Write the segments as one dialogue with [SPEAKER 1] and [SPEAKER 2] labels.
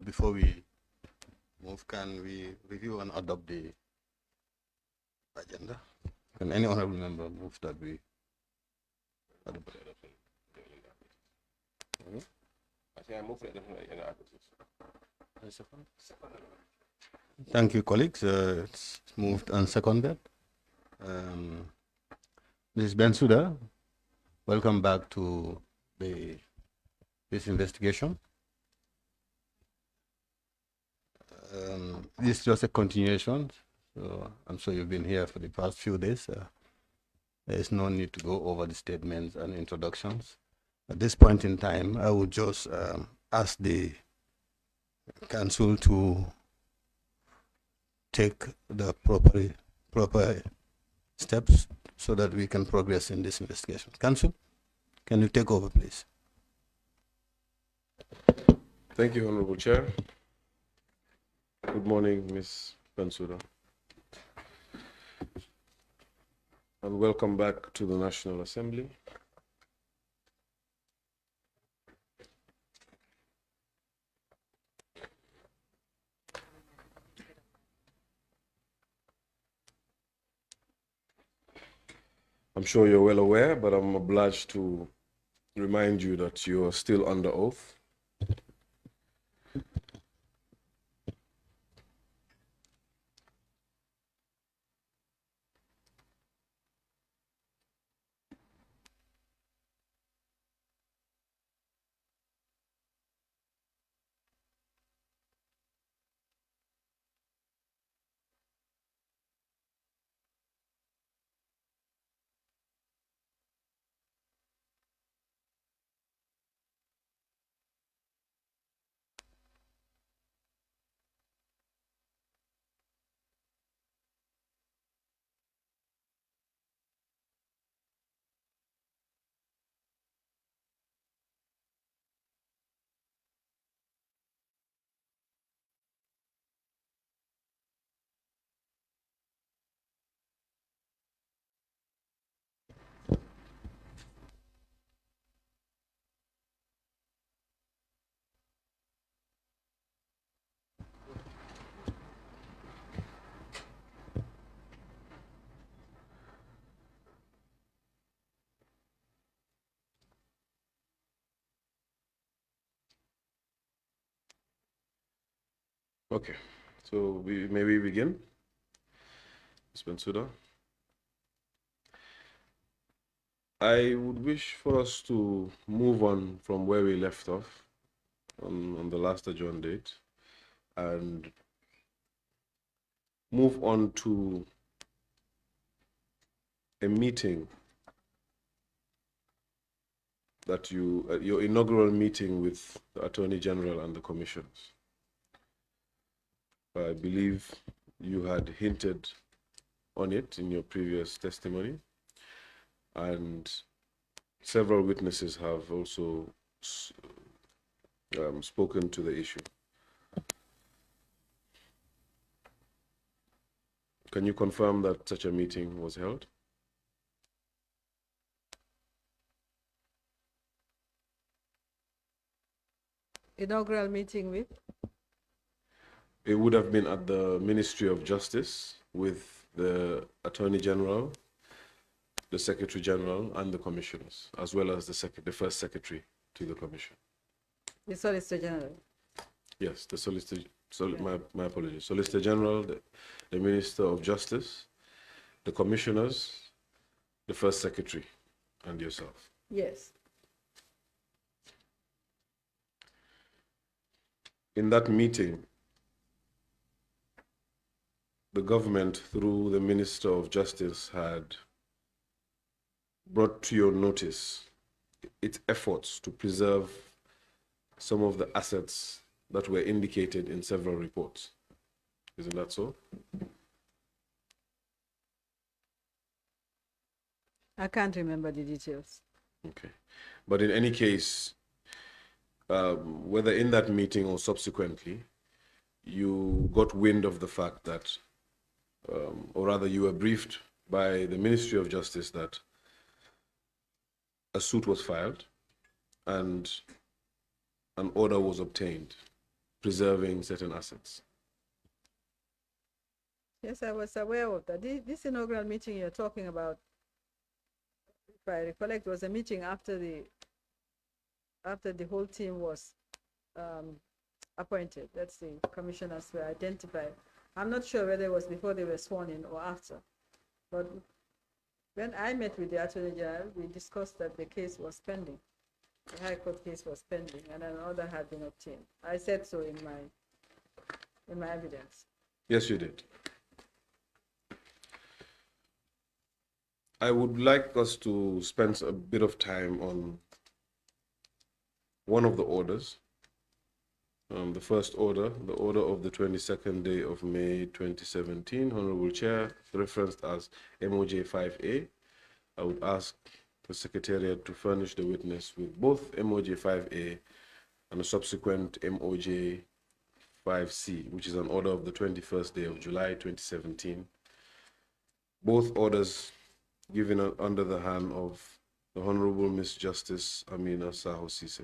[SPEAKER 1] before we move, can we review and adopt the agenda? Can any honorable member move that we adopt? Thank you, colleagues. It's moved and seconded. Mrs. Bensouda, welcome back to this investigation. This is just a continuation, so I'm sure you've been here for the past few days. There is no need to go over the statements and introductions. At this point in time, I would just ask the council to take the proper steps so that we can progress in this investigation. Council, can you take over, please?
[SPEAKER 2] Thank you, Honorable Chair. Good morning, Ms. Bensouda. And welcome back to the National Assembly. I'm sure you're well aware, but I'm obliged to remind you that you are still under oath. Okay, so may we begin? Ms. Bensouda. I would wish for us to move on from where we left off on the last adjourned date and move on to a meeting that your inaugural meeting with the Attorney General and the commissioners. I believe you had hinted on it in your previous testimony, and several witnesses have also spoken to the issue. Can you confirm that such a meeting was held?
[SPEAKER 3] Inaugural meeting with?
[SPEAKER 2] It would have been at the Ministry of Justice with the Attorney General, the Secretary General, and the commissioners, as well as the first secretary to the commission.
[SPEAKER 3] The Solicitor General?
[SPEAKER 2] Yes, the Solicitor, my apologies. Solicitor General, the Minister of Justice, the commissioners, the first secretary, and yourself.
[SPEAKER 3] Yes.
[SPEAKER 2] In that meeting, the government, through the Minister of Justice, had brought to your notice its efforts to preserve some of the assets that were indicated in several reports. Isn't that so?
[SPEAKER 3] I can't remember the details.
[SPEAKER 2] Okay. But in any case, whether in that meeting or subsequently, you got wind of the fact that, or rather you were briefed by the Ministry of Justice that a suit was filed and an order was obtained preserving certain assets.
[SPEAKER 3] Yes, I was aware of that. This inaugural meeting you're talking about, if I recollect, was a meeting after the whole team was appointed. That's the commissioners were identified. I'm not sure whether it was before they were sworn in or after. But when I met with the Attorney General, we discussed that the case was pending. The High Court case was pending, and an order had been obtained. I said so in my evidence.
[SPEAKER 2] Yes, you did. I would like us to spend a bit of time on one of the orders. The first order, the order of the 22nd day of May 2017, Honorable Chair, referenced as MOJ 5A. I would ask the Secretariat to furnish the witness with both MOJ 5A and a subsequent MOJ 5C, which is an order of the 21st day of July 2017. Both orders given under the hand of the Honorable Miss Justice Amina Saho Sise.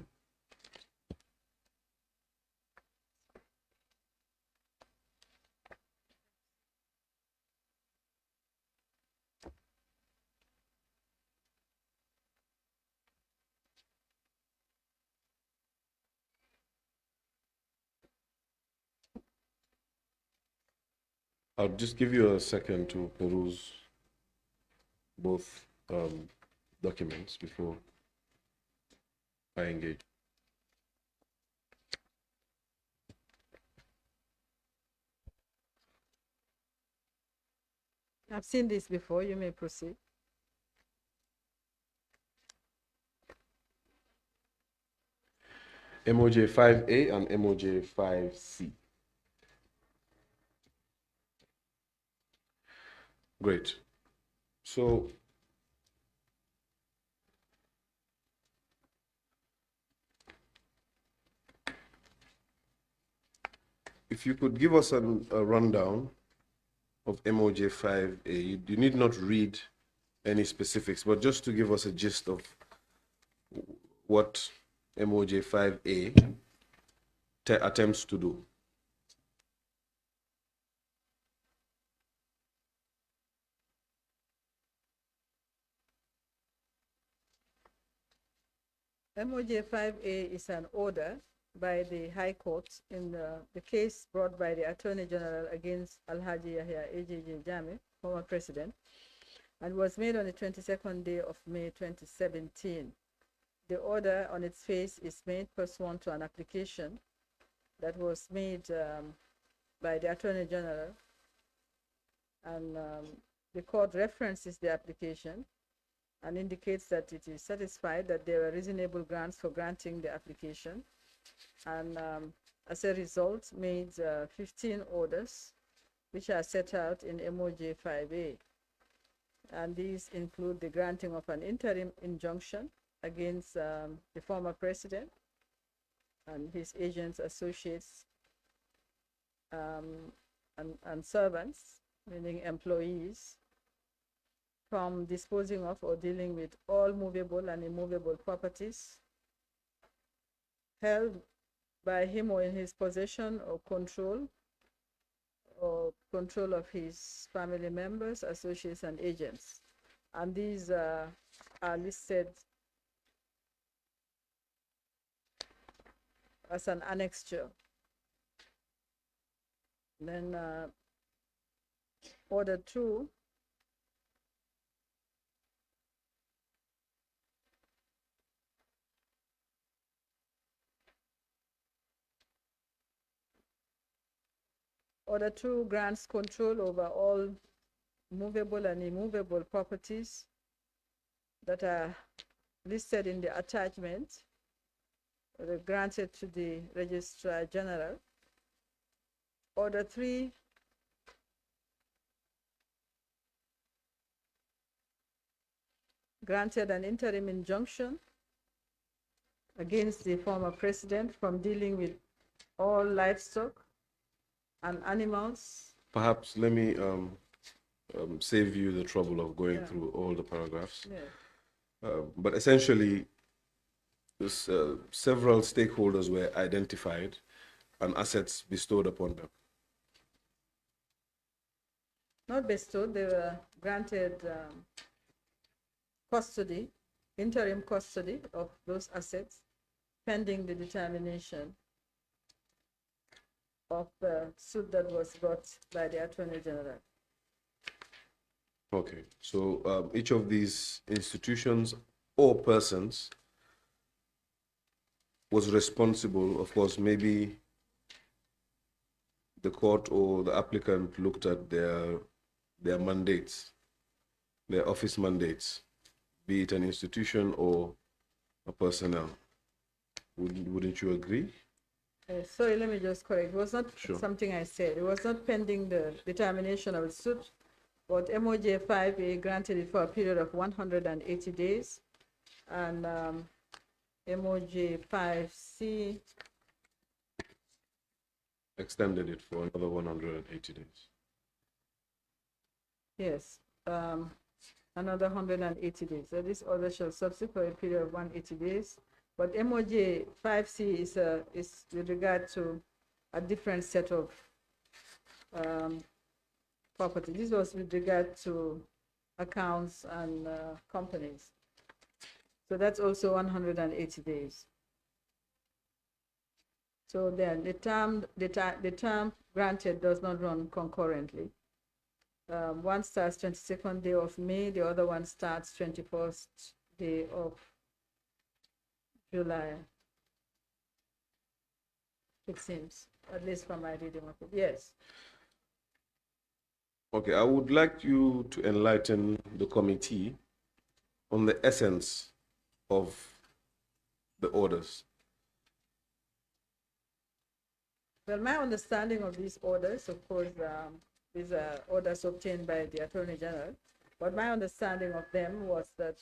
[SPEAKER 2] I'll just give you a second to peruse both documents before I engage.
[SPEAKER 3] I've seen this before. You may proceed.
[SPEAKER 2] MOJ 5A and MOJ 5C. Great. So if you could give us a rundown of MOJ 5A, you need not read any specifics, but just to give us a gist of what MOJ 5A attempts to do.
[SPEAKER 3] MOJ 5A is an order by the High Court in the case brought by the Attorney General against Alhaji Yahya Jammeh, former president, and was made on the 22nd day of May 2017. The order on its face is made pursuant to an application that was made by the Attorney General, and the court references the application and indicates that it is satisfied that there are reasonable grounds for granting the application, and as a result made 15 orders which are set out in MOJ 5A. And these include the granting of an interim injunction against the former president and his agents, associates, and servants, meaning employees, from disposing of or dealing with all movable and immovable properties held by him or in his possession or control of his family members, associates, and agents. And these are listed as an annexure. Then Order 2 Order 2 grants control over all movable and immovable properties that are listed in the attachment, granted to the Registrar General. Order 3 granted an interim injunction against the former president from dealing with all livestock and animals.
[SPEAKER 2] Perhaps let me save you the trouble of going through all the paragraphs. But essentially, several stakeholders were identified and assets bestowed upon them?
[SPEAKER 3] Not bestowed, they were granted custody, interim custody of those assets pending the determination of the suit that was brought by the Attorney General.
[SPEAKER 2] Okay, so each of these institutions or persons was responsible, of course, maybe the court or the applicant looked at their mandates, their office mandates, be it an institution or a personnel. Wouldn't you agree?
[SPEAKER 3] Sorry, let me just correct. It was not
[SPEAKER 2] Sure.
[SPEAKER 3] something I said. It was not pending the determination of the suit, but MOJ 5A granted it for a period of 180 days, and MOJ 5C
[SPEAKER 2] Extended it for another 180 days.
[SPEAKER 3] yes, another 180 days. So this order shall subsist for a period of 180 days. But MOJ 5C is with regard to a different set of property. This was with regard to accounts and companies. So that's also 180 days. So then the term granted does not run concurrently. One starts 22nd day of May, the other one starts 21st day of July. It seems, at least from my reading of it. Yes.
[SPEAKER 2] Okay, I would like you to enlighten the committee on the essence of the orders.
[SPEAKER 3] Well, my understanding of these orders, of course, these are orders obtained by the Attorney General, but my understanding of them was that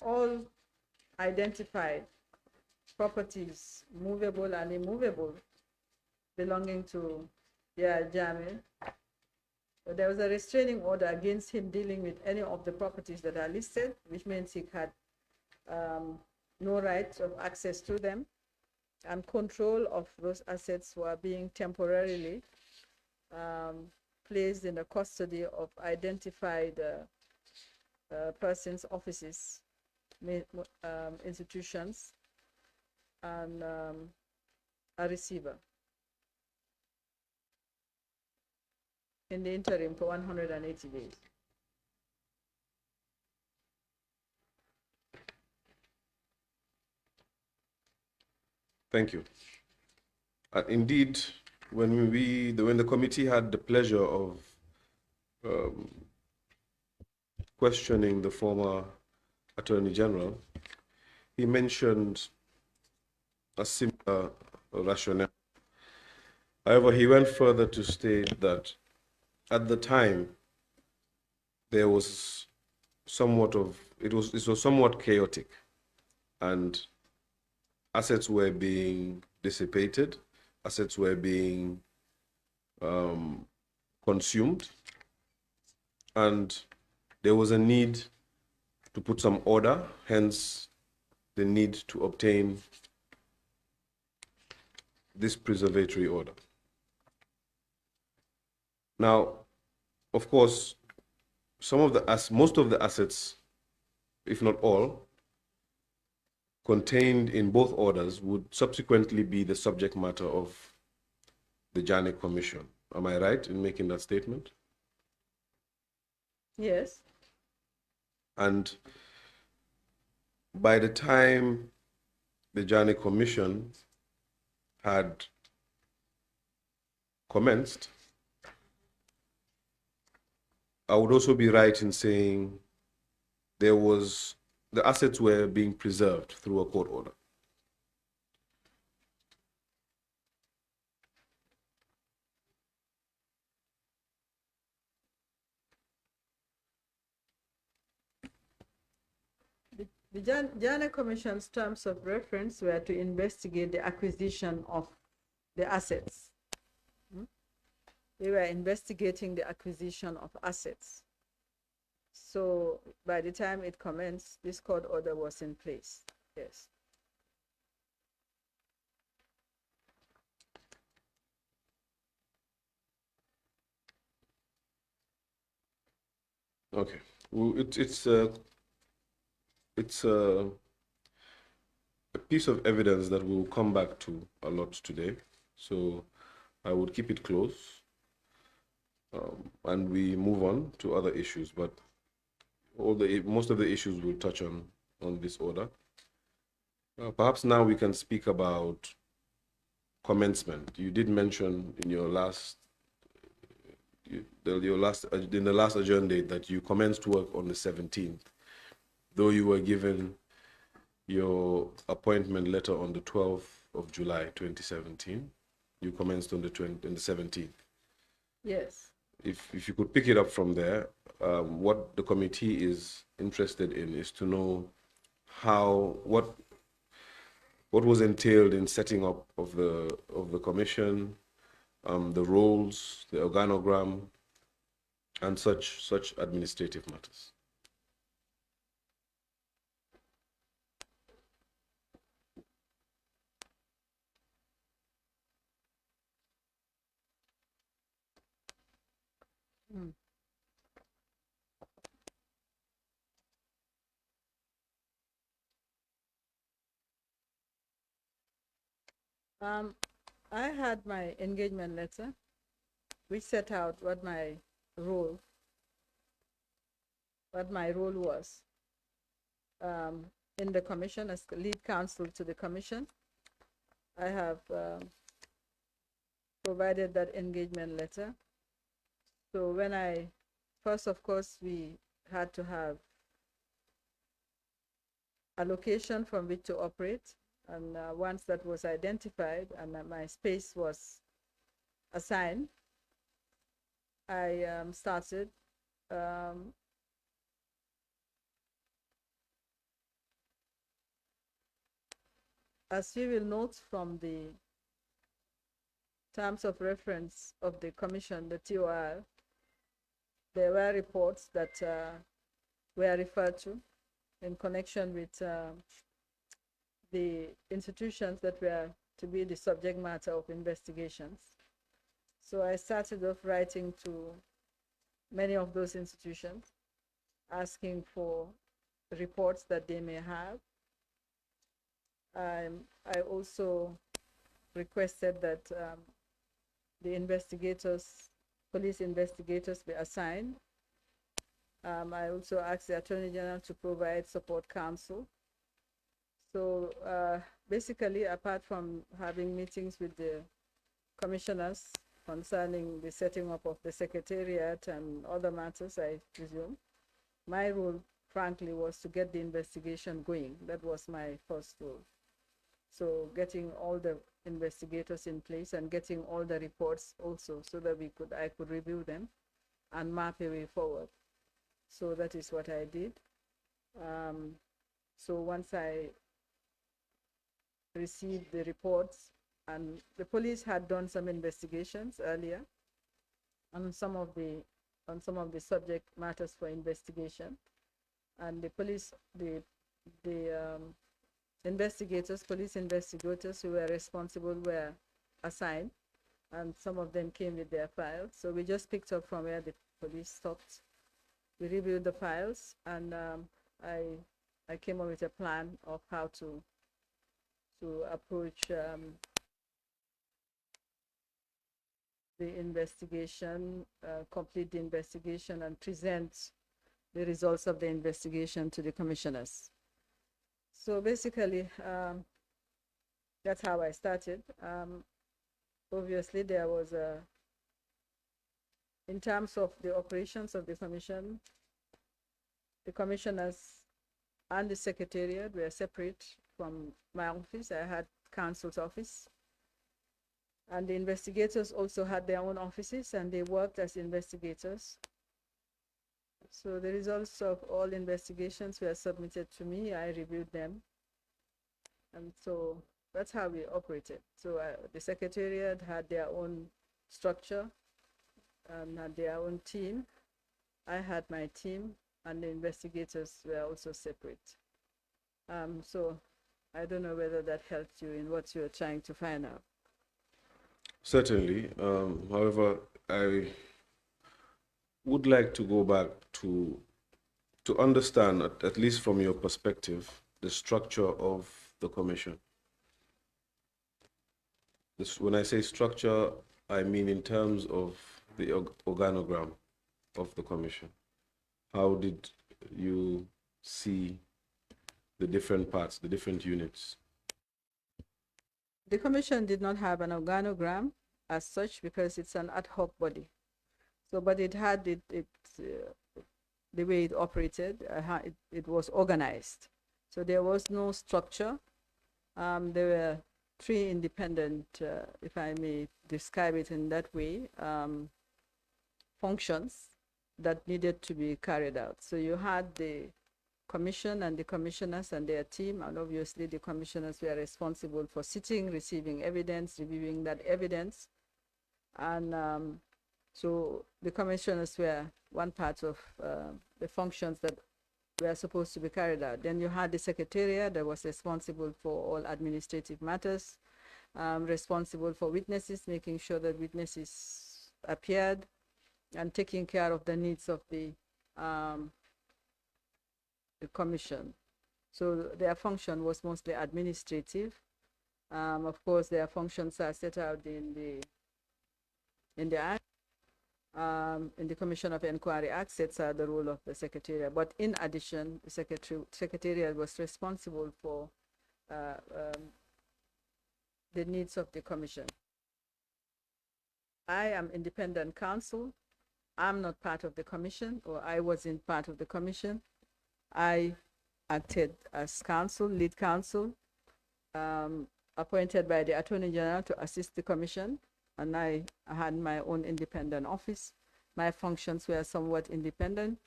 [SPEAKER 3] all identified properties, movable and immovable, belonging to Yahya Jammeh, there was a restraining order against him dealing with any of the properties that are listed, which means he had no right of access to them, and control of those assets were being temporarily placed in the custody of identified persons, offices, institutions, and a receiver in the interim for 180 days.
[SPEAKER 2] Thank you. Indeed, when the committee had the pleasure of questioning the former Attorney General, he mentioned a similar rationale. However, he went further to state that at the time there was it was somewhat chaotic, and assets were being dissipated, assets were being consumed, and there was a need to put some order, hence the need to obtain this preservatory order. Now, of course, most of the assets, if not all, contained in both orders would subsequently be the subject matter of the Jammeh Commission. Am I right in making that statement?
[SPEAKER 3] Yes.
[SPEAKER 2] And by the time the Jammeh Commission had commenced, I would also be right in saying the assets were being preserved through a court order.
[SPEAKER 3] The Jammeh Commission's terms of reference were to investigate the acquisition of the assets. They were investigating the acquisition of assets. So by the time it commenced, this court order was in place. Yes.
[SPEAKER 2] Okay. Well, it's a piece of evidence that we'll come back to a lot today. So I would keep it close, and we move on to other issues. But most of the issues we'll touch on this order. Perhaps now we can speak about commencement. You did mention in your last in the last adjourned date that you commenced work on the 17th, though you were given your appointment letter on the 12th of July 2017. You commenced on the 17th.
[SPEAKER 3] Yes.
[SPEAKER 2] If you could pick it up from there, what the committee is interested in is to know what was entailed in setting up of the commission, the roles, the organogram, and such administrative matters.
[SPEAKER 3] Mm. I had my engagement letter, which set out what my role was in the commission as the lead counsel to the commission. I have provided that engagement letter. So when first, of course, we had to have a location from which to operate. And once that was identified and my space was assigned, I started as you will note from the terms of reference of the commission, the TOR, there were reports that were referred to in connection with the institutions that were to be the subject matter of investigations. So I started off writing to many of those institutions, asking for reports that they may have. I also requested that the investigators, police investigators, be assigned. I also asked the Attorney General to provide support counsel. So basically, apart from having meetings with the commissioners concerning the setting up of the secretariat and other matters, I presume, my role, frankly, was to get the investigation going. That was my first role. So getting all the investigators in place and getting all the reports also, so that I could review them and map a way forward. So that is what I did. So once I received the reports, and the police had done some investigations earlier on some of the subject matters for investigation, and the police, the investigators, police investigators who were responsible were assigned, and some of them came with their files. So we just picked up from where the police stopped. We reviewed the files, and I came up with a plan of how to approach the investigation, complete the investigation, and present the results of the investigation to the commissioners. So basically, that's how I started. Obviously, there was in terms of the operations of the commission, the commissioners and the secretariat were separate from my office. I had counsel's office. And the investigators also had their own offices, and they worked as investigators. So the results of all investigations were submitted to me. I reviewed them. And so that's how we operated. So the secretariat had their own structure and had their own team. I had my team, and the investigators were also separate. So I don't know whether that helped you in what you're trying to find out.
[SPEAKER 2] Certainly. However, I would like to go back to to understand, at least from your perspective, the structure of the commission. When I say structure, I mean in terms of the organogram of the commission. How did you see the different parts, the different units?
[SPEAKER 3] The commission did not have an organogram as such because it's an ad hoc body. So, but it had the way it operated, it was organized. So there was no structure. There were three independent, if I may describe it in that way, functions that needed to be carried out. So you had the commission and the commissioners and their team, and obviously the commissioners were responsible for sitting, receiving evidence, reviewing that evidence. And so the commissioners were one part of the functions that were supposed to be carried out. Then you had the secretariat that was responsible for all administrative matters, responsible for witnesses, making sure that witnesses appeared, and taking care of the needs of the commission. So their function was mostly administrative. Of course, their functions are set out in the Act. In the Commission of Inquiry Act sets out the role of the Secretariat. But in addition, the Secretariat was responsible for the needs of the Commission. I am independent counsel. I'm not part of the Commission, or I wasn't part of the Commission. I acted as counsel, lead counsel, appointed by the Attorney General to assist the Commission, and I had my own independent office. My functions were somewhat independent.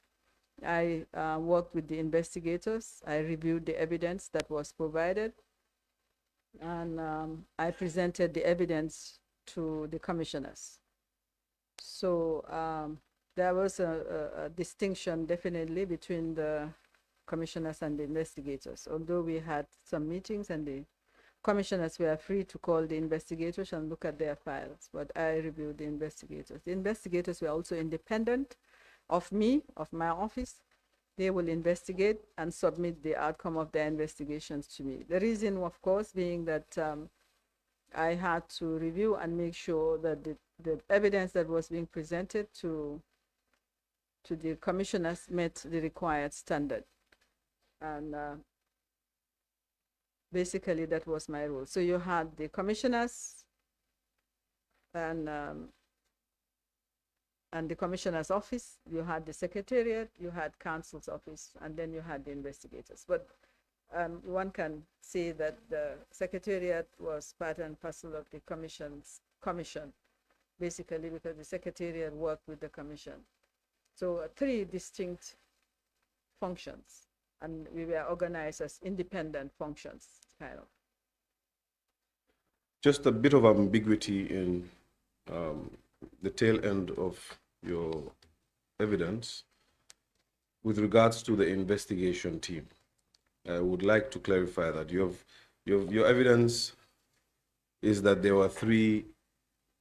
[SPEAKER 3] I worked with the investigators. I reviewed the evidence that was provided, and I presented the evidence to the commissioners. So there was a distinction definitely between the commissioners and the investigators, although we had some meetings and the commissioners were free to call the investigators and look at their files, but I reviewed the investigators. The investigators were also independent of me, of my office. They will investigate and submit the outcome of their investigations to me. The reason, of course, being that I had to review and make sure that the evidence that was being presented to the commissioners met the required standard. And basically, that was my role. So you had the commissioners and the commissioner's office, you had the secretariat, you had counsel's office, and then you had the investigators. But one can say that the secretariat was part and parcel of the commission, basically because the secretariat worked with the commission. So three distinct functions, and we were organized as independent functions, kind of.
[SPEAKER 2] Just a bit of ambiguity in the tail end of your evidence with regards to the investigation team. I would like to clarify that your evidence is that there were three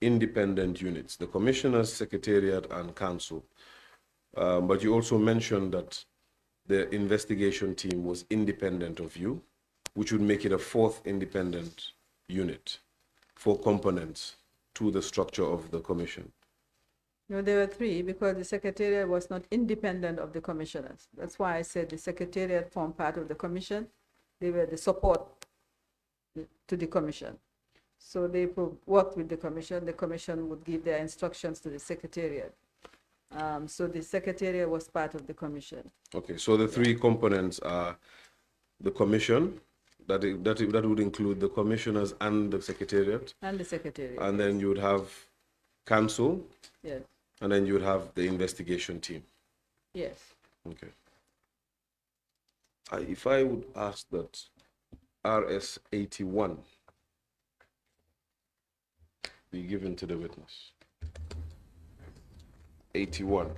[SPEAKER 2] independent units: the commissioners, secretariat, and council. But you also mentioned that the investigation team was independent of you, which would make it a fourth independent unit, four components to the structure of the commission.
[SPEAKER 3] No, there were three because the secretariat was not independent of the commissioners. That's why I said the secretariat formed part of the commission. They were the support to the commission. So they worked with the commission would give their instructions to the secretariat. So the secretariat was part of the commission.
[SPEAKER 2] Okay, so the three components are the commission, that would include the commissioners and the secretariat.
[SPEAKER 3] And the secretariat.
[SPEAKER 2] And then you would have council.
[SPEAKER 3] Yes.
[SPEAKER 2] And then you would have the investigation team.
[SPEAKER 3] Yes.
[SPEAKER 2] Okay. If I would ask that RS 81 be given to the witness. 81.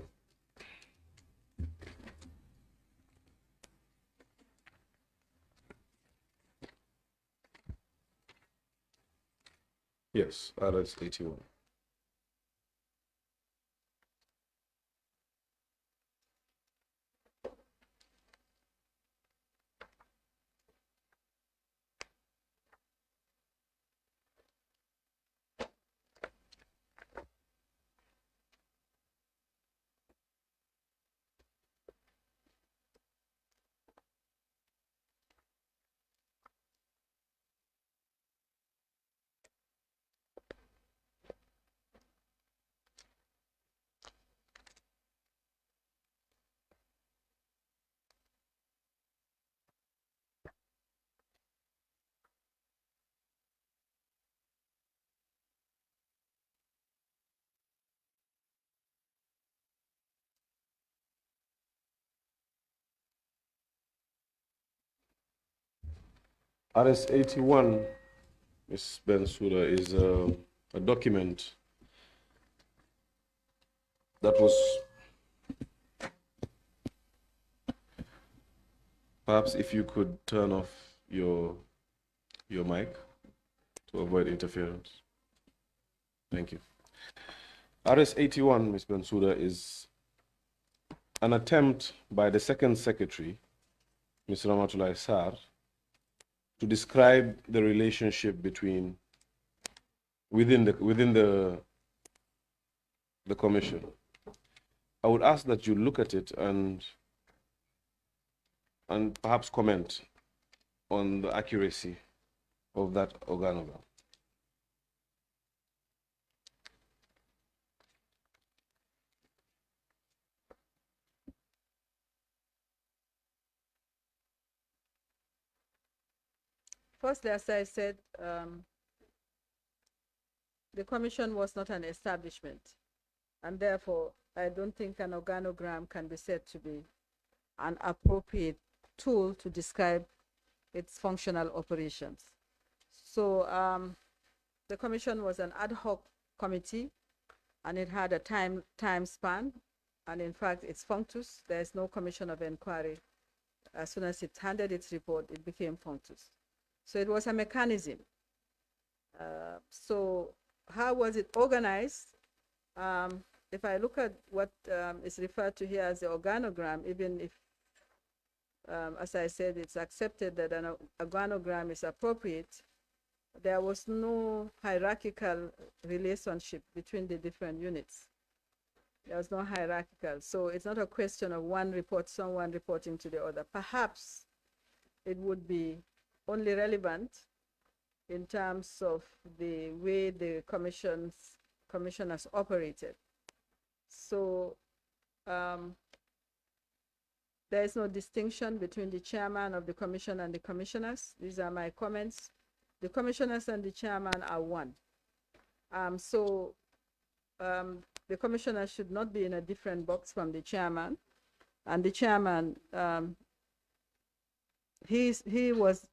[SPEAKER 2] Yes, RS 81. RS 81, Ms. Bensouda, is a document that was, perhaps if you could turn off your mic to avoid interference. Thank you. RS 81, Ms. Bensouda, is an attempt by the second secretary, Ms. Ramatullah Sarr, to describe the relationship between within the commission. I would ask that you look at it and perhaps comment on the accuracy of that organogram.
[SPEAKER 3] Firstly, as I said, the commission was not an establishment, and therefore I don't think an organogram can be said to be an appropriate tool to describe its functional operations. So the commission was an ad hoc committee, and it had a time span, and in fact it's functus. There is no commission of inquiry. As soon as it handed its report, it became functus. So it was a mechanism. So how was it organized? If I look at what is referred to here as the organogram, even if, as I said, it's accepted that an organogram is appropriate, there was no hierarchical relationship between the different units. There was no hierarchical. So it's not a question of someone reporting to the other. Perhaps it would be only relevant in terms of the way the commissioners operated. So there is no distinction between the chairman of the commission and the commissioners. These are my comments. The commissioners and the chairman are one. The commissioner should not be in a different box from the chairman. And the chairman, he was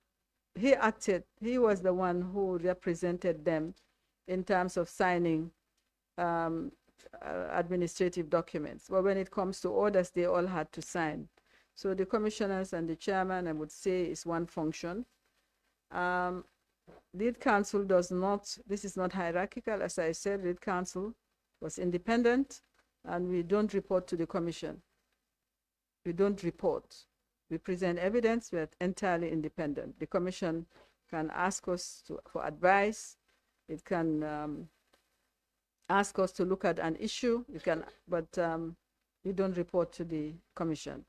[SPEAKER 3] the one who represented them in terms of signing administrative documents. But when it comes to orders, they all had to sign. So the commissioners and the chairman, I would say, is one function. Lead counsel does not, this is not hierarchical. As I said, lead counsel was independent, and we don't report to the commission. We don't report. We present evidence. We're entirely independent. The commission can ask us for advice. It can ask us to look at an issue. You can, but we don't report to the commission.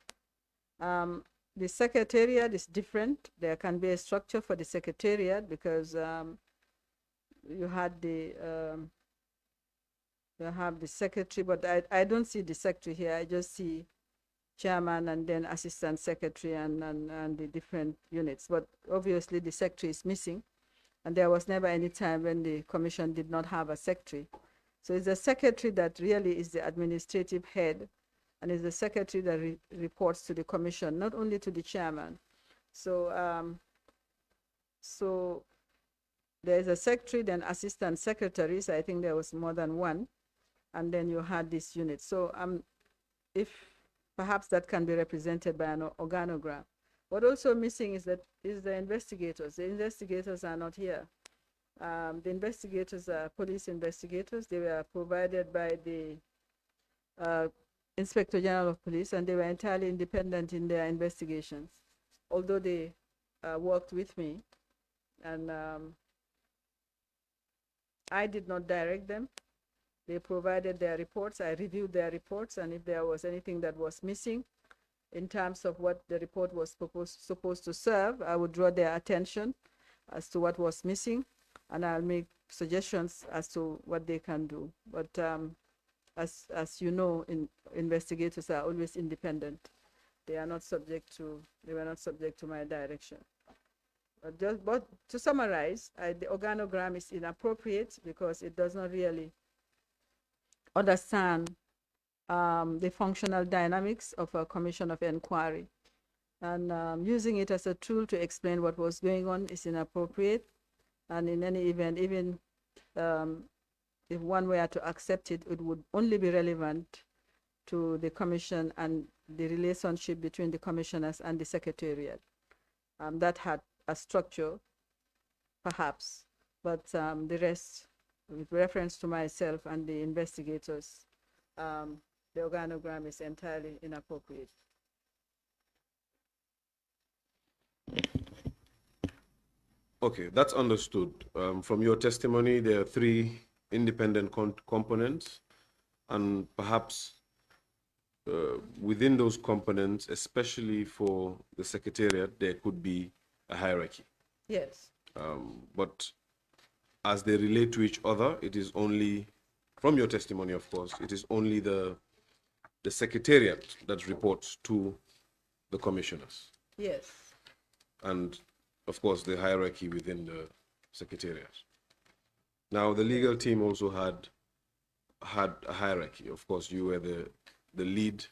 [SPEAKER 3] The secretariat is different. There can be a structure for the secretariat because you have the secretary, but I don't see the secretary here. I just see chairman and then assistant secretary and the different units. But obviously the secretary is missing, and there was never any time when the commission did not have a secretary. So it's the secretary that really is the administrative head, and it's the secretary that reports to the commission, not only to the chairman. So so there's a secretary, then assistant secretaries. I think there was more than one, and then you had this unit. So if perhaps that can be represented by an organogram. What also missing is the investigators. The investigators are not here. The investigators are police investigators. They were provided by the Inspector General of Police, and they were entirely independent in their investigations, although they worked with me, and I did not direct them. They provided their reports. I reviewed their reports, and if there was anything that was missing in terms of what the report was supposed to serve, I would draw their attention as to what was missing, and I'll make suggestions as to what they can do. But as you know, investigators are always independent. They were not subject to my direction. But to summarize, the organogram is inappropriate because it does not really understand the functional dynamics of a commission of inquiry. And using it as a tool to explain what was going on is inappropriate. And in any event, even if one were to accept it, it would only be relevant to the commission and the relationship between the commissioners and the secretariat. That had a structure, perhaps, but the rest, with reference to myself and the investigators, the organogram is entirely inappropriate.
[SPEAKER 2] Okay, that's understood. From your testimony, there are three independent components, and perhaps within those components, especially for the secretariat, there could be a hierarchy.
[SPEAKER 3] Yes.
[SPEAKER 2] But as they relate to each other, it is only, from your testimony, of course, it is only the secretariat that reports to the commissioners.
[SPEAKER 3] Yes.
[SPEAKER 2] And of course, the hierarchy within the secretariat. Now, the legal team also had a hierarchy. Of course, you were the lead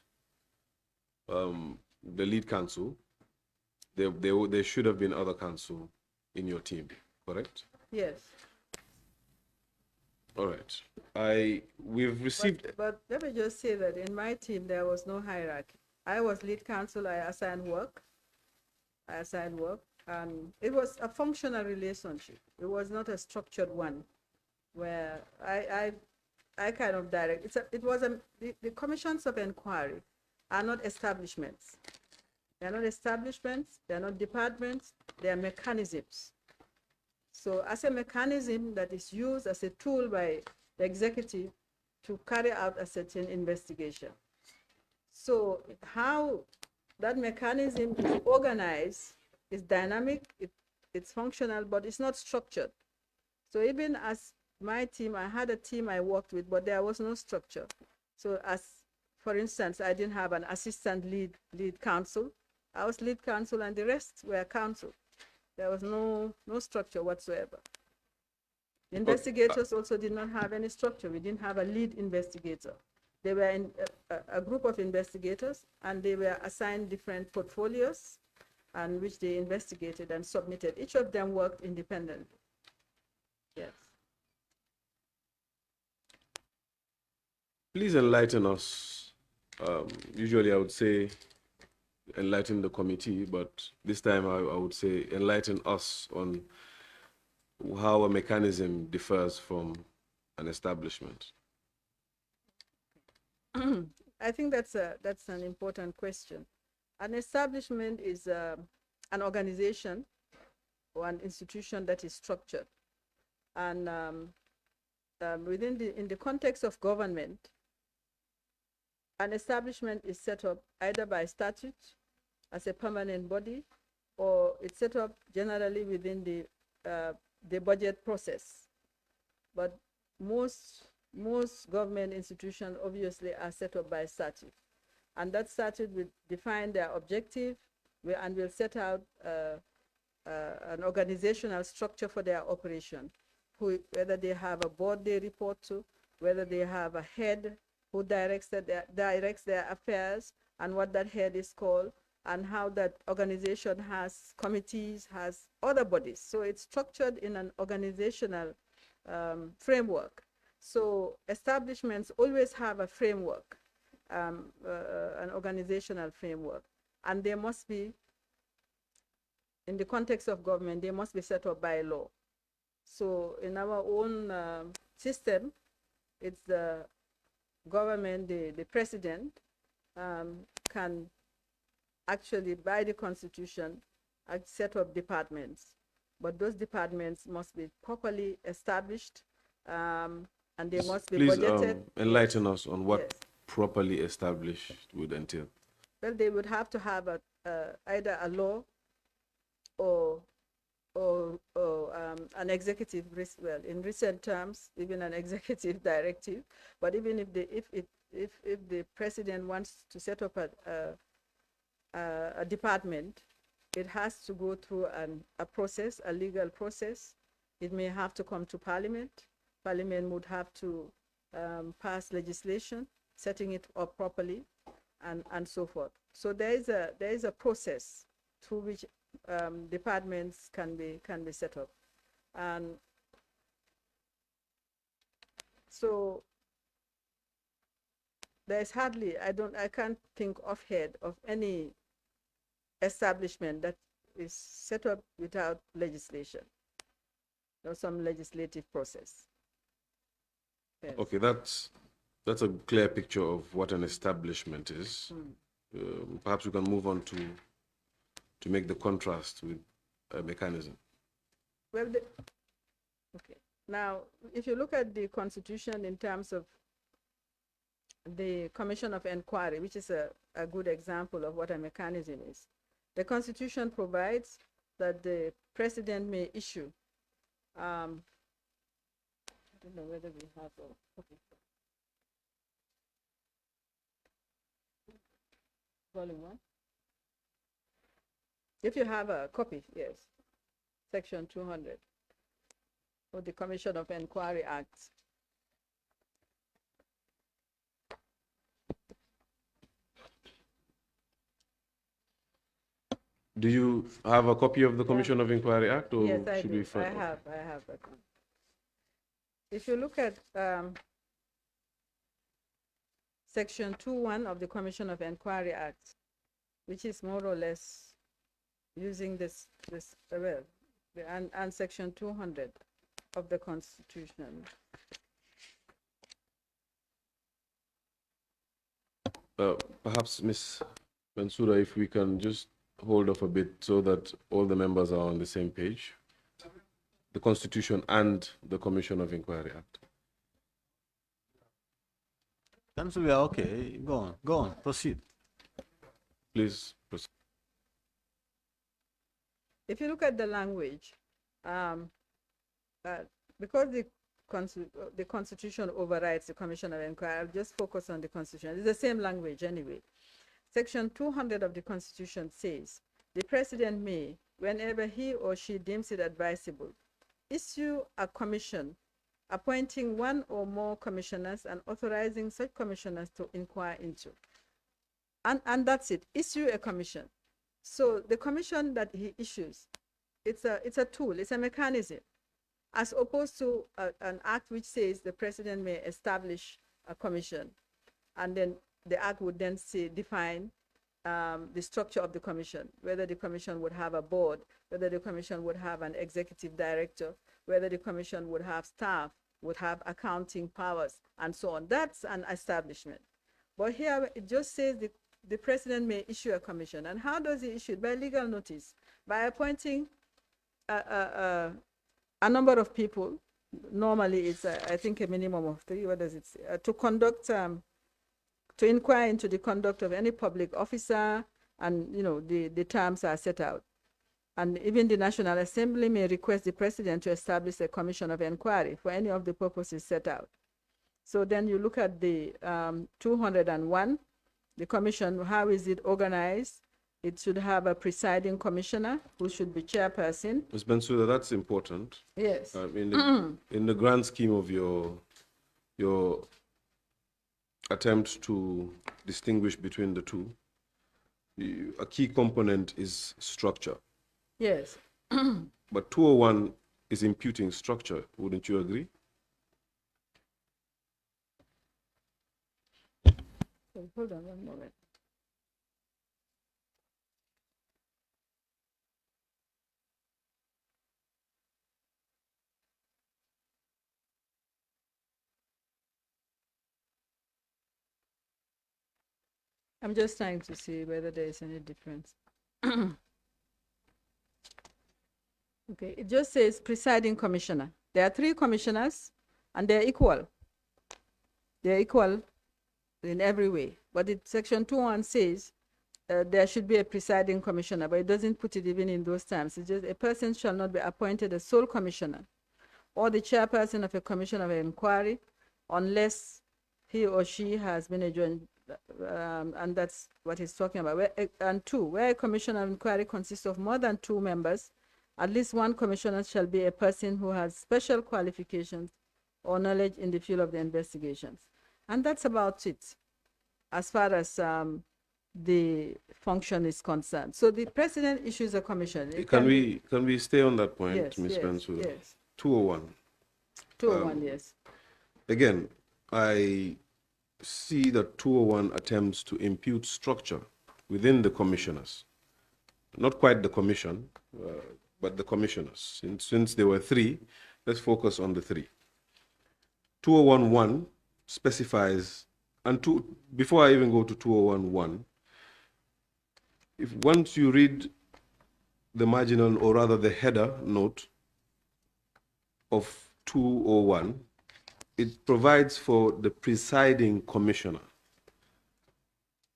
[SPEAKER 2] counsel. There should have been other counsel in your team, correct?
[SPEAKER 3] Yes.
[SPEAKER 2] All right. We've received.
[SPEAKER 3] But let me just say that in my team there was no hierarchy. I was lead counsel. I assigned work, and it was a functional relationship. It was not a structured one, where I kind of direct. The commissions of inquiry are not establishments. They are not establishments. They are not departments. They are mechanisms. So as a mechanism that is used as a tool by the executive to carry out a certain investigation. So how that mechanism is organized is dynamic, it's functional, but it's not structured. So even as my team, I had a team I worked with, but there was no structure. So as, for instance, I didn't have an assistant lead counsel. I was lead counsel and the rest were counsel. There was no structure whatsoever. The investigators also did not have any structure. We didn't have a lead investigator. They were in a group of investigators, and they were assigned different portfolios, and which they investigated and submitted. Each of them worked independently. Yes.
[SPEAKER 2] Please enlighten us. Usually I would say enlighten the committee, but this time I would say enlighten us on how a mechanism differs from an establishment.
[SPEAKER 3] I think that's an important question. An establishment is an organization or an institution that is structured, and in the context of government, an establishment is set up either by statute as a permanent body, or it's set up generally within the budget process. But most government institutions obviously are set up by statute, and that statute will define their objective and will set out an organizational structure for their operation, whether they have a board they report to, whether they have a head who directs their affairs, and what that head is called, and how that organization has committees, has other bodies. So it's structured in an organizational framework. So establishments always have a framework, an organizational framework, and they must be, in the context of government, they must be set up by law. So in our own system, it's the government, the president can actually, by the constitution, set up departments. But those departments must be properly established, and they must be budgeted.
[SPEAKER 2] Enlighten us on what properly established would entail.
[SPEAKER 3] Well, they would have to have either a law or an executive, well, in recent terms, even an executive directive. But even if the president wants to set up a department, it has to go through a process, a legal process. It may have to come to Parliament. Parliament would have to pass legislation, setting it up properly, and so forth. So there is a process through which departments can be set up, and so there's hardly, I can't think offhand of any establishment that is set up without legislation or some legislative process. Yes.
[SPEAKER 2] Okay, that's a clear picture of what an establishment is. Perhaps we can move on to make the contrast with a mechanism.
[SPEAKER 3] Well, okay. Now, if you look at the Constitution in terms of the Commission of Inquiry, which is a good example of what a mechanism is, the Constitution provides that the President may issue, I don't know whether we have, okay. Volume 1. If you have a copy, yes, Section 200 of the Commission of Inquiry Act.
[SPEAKER 2] Do you have a copy of the Commission of Inquiry Act, or
[SPEAKER 3] yes, I
[SPEAKER 2] should
[SPEAKER 3] do.
[SPEAKER 2] we find?
[SPEAKER 3] I have that one. If you look at Section 2.1 of the Commission of Inquiry Act, which is more or less using this well, and Section 200 of the Constitution.
[SPEAKER 2] Perhaps, Ms. Mansoura, if we can just hold off a bit so that all the members are on the same page. The Constitution and the Commission of Inquiry Act.
[SPEAKER 1] Council, we are okay. Go on, proceed.
[SPEAKER 2] Please proceed.
[SPEAKER 3] If you look at the language, because the Constitution overrides the Commission of Inquiry, I'll just focus on the Constitution. It's the same language anyway. Section 200 of the Constitution says, the President may, whenever he or she deems it advisable, issue a commission appointing one or more commissioners and authorizing such commissioners to inquire into. And that's it, issue a commission. So the commission that he issues, it's a tool, it's a mechanism, as opposed to an act which says the President may establish a commission, and then the act would then define the structure of the commission, whether the commission would have a board, whether the commission would have an executive director, whether the commission would have staff, would have accounting powers, and so on. That's an establishment. But here it just says the President may issue a commission. And how does he issue it? By legal notice, by appointing a number of people. Normally it's, I think, a minimum of 3, what does it say? To conduct, to inquire into the conduct of any public officer, and the terms are set out. And even the National Assembly may request the President to establish a commission of inquiry for any of the purposes set out. So then you look at the 201, the commission, how is it organized? It should have a presiding commissioner who should be chairperson.
[SPEAKER 2] Ms. Bensouda, that's important.
[SPEAKER 3] Yes.
[SPEAKER 2] In the grand scheme of your attempt to distinguish between the two, a key component is structure.
[SPEAKER 3] Yes.
[SPEAKER 2] But 201 is imputing structure. Wouldn't you agree?
[SPEAKER 3] Hold on one moment. I'm just trying to see whether there is any difference. Okay, it just says presiding commissioner. There are 3 commissioners and they're equal. They're equal in every way. But Section 2.1 says there should be a presiding commissioner, but it doesn't put it even in those terms. It's just a person shall not be appointed as sole commissioner or the chairperson of a commission of inquiry unless he or she has been adjourned, and that's what he's talking about. And 2, where a commission of inquiry consists of more than 2 members, at least one commissioner shall be a person who has special qualifications or knowledge in the field of the investigations. And that's about it as far as the function is concerned. So the president issues a commission. It
[SPEAKER 2] Can we stay on that point,
[SPEAKER 3] yes,
[SPEAKER 2] Ms.
[SPEAKER 3] yes,
[SPEAKER 2] Bensouda?
[SPEAKER 3] yes.
[SPEAKER 2] 201.
[SPEAKER 3] 201, yes.
[SPEAKER 2] Again, I see that 201 attempts to impute structure within the commissioners. Not quite the commission, but the commissioners. Since there were three, let's focus on the three. 201.1 specifies, and before I even go to 201.1, if once you read the marginal, or rather the header note of 201, it provides for the presiding commissioner.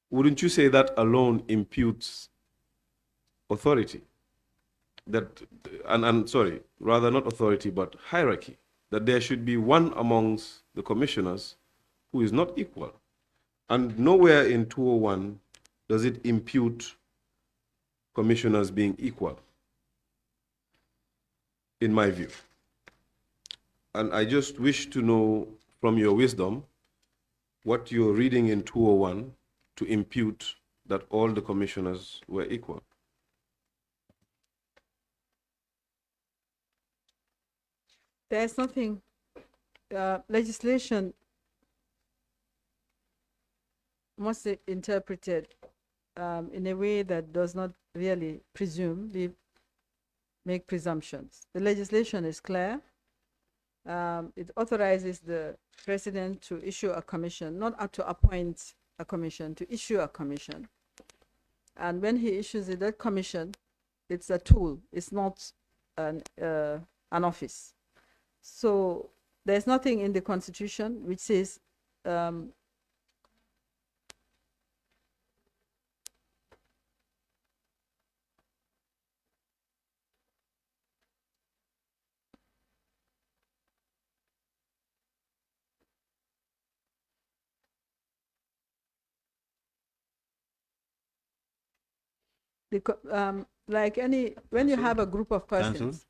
[SPEAKER 2] Wouldn't you say that alone imputes authority? That, and sorry, rather not authority, but hierarchy, that there should be one amongst the commissioners who is not equal. And nowhere in 201 does it impute commissioners being equal, in my view. And I just wish to know from your wisdom what you're reading in 201 to impute that all the commissioners were equal.
[SPEAKER 3] There's nothing, legislation must be interpreted in a way that does not really make presumptions. The legislation is clear. It authorizes the president to issue a commission, not to appoint a commission, to issue a commission. And when he issues it, that commission, it's a tool. It's not an office. So there's nothing in the Constitution which says like when you have a group of persons.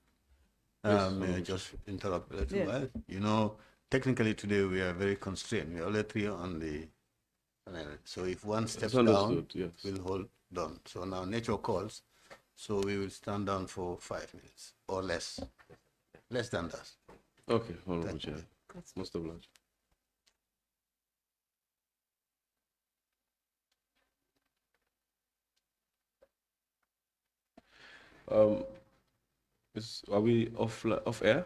[SPEAKER 1] May I just interrupt a little while? You know, technically today we are very constrained. We are only three on the panel. So if one steps down, we'll hold down. So now nature calls. So we will stand down for 5 minutes or less. Less than that.
[SPEAKER 2] Okay, Honorable Chair. Most obliged. Are we off air?